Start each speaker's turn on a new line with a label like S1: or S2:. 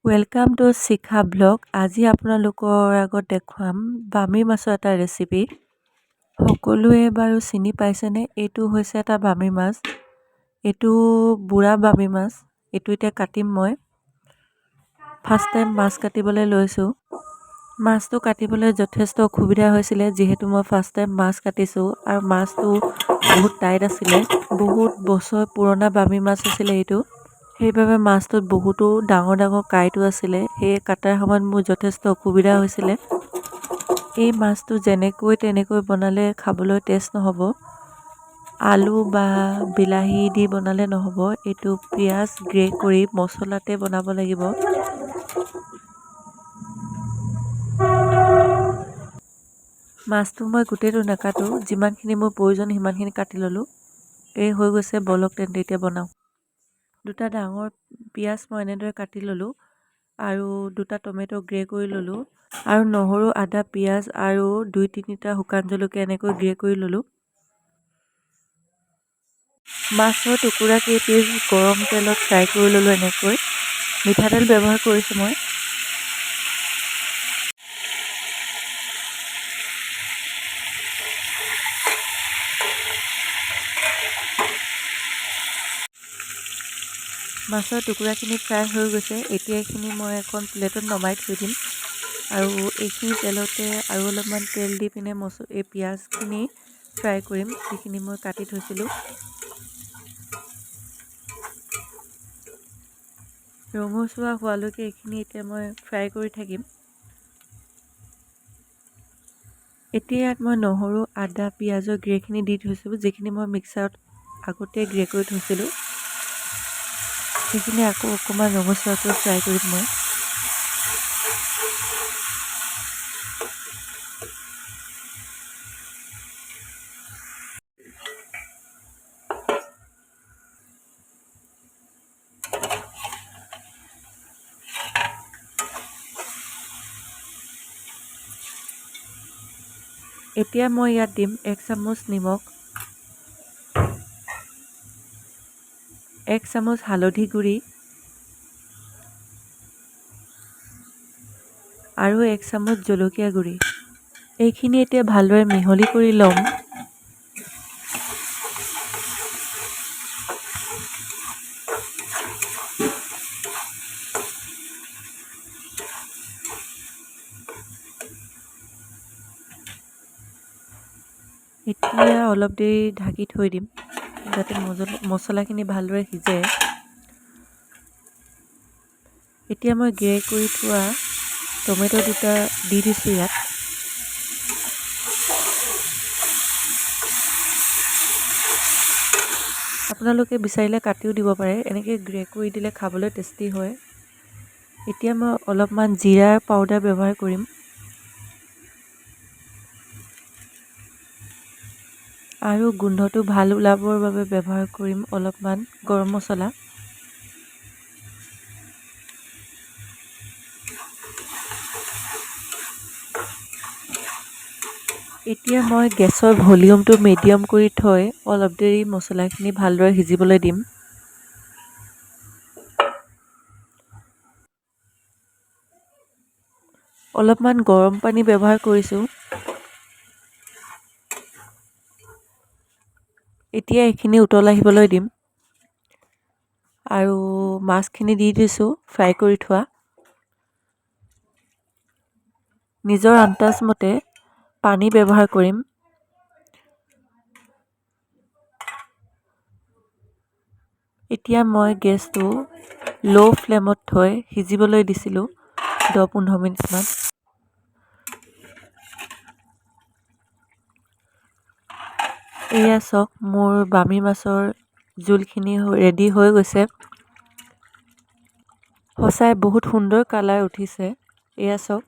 S1: Welcome to Shikha blog. আজি আপোনালোকৰ আগত দেখুৱাম বামী মাছৰ এটা ৰেচিপি। সকলোৱে বাৰু চিনি পাইছেনে? এইটো হৈছে এটা বামী মাছ। এইটো বুঢ়া বামী মাছ। এইটো এতিয়া কাটিম মই। ফাৰ্ষ্ট টাইম মাছ কাটিবলৈ লৈছোঁ। মাছটো কাটিবলৈ যথেষ্ট অসুবিধা হৈছিলে, যিহেতু মই ফাৰ্ষ্ট টাইম মাছ কাটিছোঁ আৰু মাছটো বহুত টাইট আছিলে। বহুত বছৰ পুৰণা বামী মাছ আছিলে এইটো। সেইবাবে মাছটোত বহুতো ডাঙৰ ডাঙৰ কাঁইটো আছিলে। সেয়ে কাটাৰ সময়ত মোৰ যথেষ্ট অসুবিধা হৈছিলে। এই মাছটো যেনেকৈ তেনেকৈ বনালে খাবলৈ টেষ্ট নহ'ব। আলু বা বিলাহী দি বনালে নহ'ব। এইটো পিঁয়াজ গ্ৰে কৰি মছলাতে বনাব লাগিব। মাছটো মই গোটেইটো নাকাটো, যিমানখিনি মোৰ প্ৰয়োজন সিমানখিনি কাটি ল'লোঁ। এই হৈ গৈছে, বলক তেন্তে এতিয়া বনাওঁ। দুটা ডাঙৰ পিঁয়াজ মই এনেদৰে কাটি ল'লোঁ আৰু দুটা টমেটো গ্ৰে কৰি ল'লোঁ আৰু নহৰু, আদা, পিঁয়াজ আৰু 2-3টা শুকান জলকীয়া এনেকৈ গ্ৰে কৰি ল'লোঁ। মাছৰ টুকুৰা কেইপিচ গৰম তেলত ফ্ৰাই কৰি ল'লোঁ। এনেকৈ মিঠাতেল ব্যৱহাৰ কৰিছোঁ মই। মাছৰ টুকুৰাখিনি ফ্ৰাই হৈ গৈছে। এতিয়া এইখিনি মই এখন প্লেটত নমাই থৈ দিম আৰু এইখিনি তেলতে আৰু অলপমান তেল দি পিনে এই পিঁয়াজখিনি ফ্ৰাই কৰিম, যিখিনি মই কাটি থৈছিলোঁ। ৰঙচুৱা হোৱালৈকে এইখিনি এতিয়া মই ফ্ৰাই কৰি থাকিম। এতিয়া ইয়াত মই নহৰু, আদা, পিঁয়াজৰ গ্ৰেখিনি দি থৈছোঁ, যিখিনি মই মিক্সাৰত আগতে গ্ৰে কৰি থৈছিলোঁ। সেইখিনি আকৌ অকণমান ৰঙচুৱাকৈ ফ্ৰাই কৰিম মই। এতিয়া মই ইয়াত দিম 1 চামুচ নিমখ, 1 চামুচ হালধি গুড়ি আৰু 1 চামুচ জলকীয়া গুড়ি। এইখিনি এতিয়া ভালদৰে মিহলি কৰি ল'ম। এতিয়া অলপ দেৰি ঢাকি থৈ দিম, যাতে মছলাখিনি ভালদৰে সিজে। এতিয়া মই গ্ৰে কৰি থোৱা টমেটো দুটা দি দিছোঁ ইয়াত। আপোনালোকে বিচাৰিলে কাটিও দিব পাৰে, এনেকৈ গ্ৰে কৰি দিলে খাবলৈ টেষ্টি হয়। এতিয়া মই অলপমান জিৰাৰ পাউডাৰ ব্যৱহাৰ কৰিম আৰু গোন্ধটো ভাল ওলাবৰ বাবে ব্যৱহাৰ কৰিম অলপমান গৰম মছলা। এতিয়া মই গেছৰ ভলিউমটো মিডিয়াম কৰি থৈ অলপ দেৰি মছলাখিনি ভালদৰে সিজিবলৈ দিম। অলপমান গৰম পানী ব্যৱহাৰ কৰিছোঁ। এতিয়া এইখিনি উতল আহিবলৈ দিম আৰু মাছখিনি দি দিছোঁ ফ্ৰাই কৰি থোৱা। নিজৰ আন্দাজ মতে পানী ব্যৱহাৰ কৰিম। এতিয়া মই গেছটো ল' ফ্লেমত থৈ সিজিবলৈ দিছিলোঁ 10-15 মিনিটমান। এয়া চাওক, মোৰ বামী মাছৰ জোলখিনি ৰেডি হৈ গৈছে। সঁচাই বহুত সুন্দৰ কালাৰ উঠিছে। এয়া চাওক।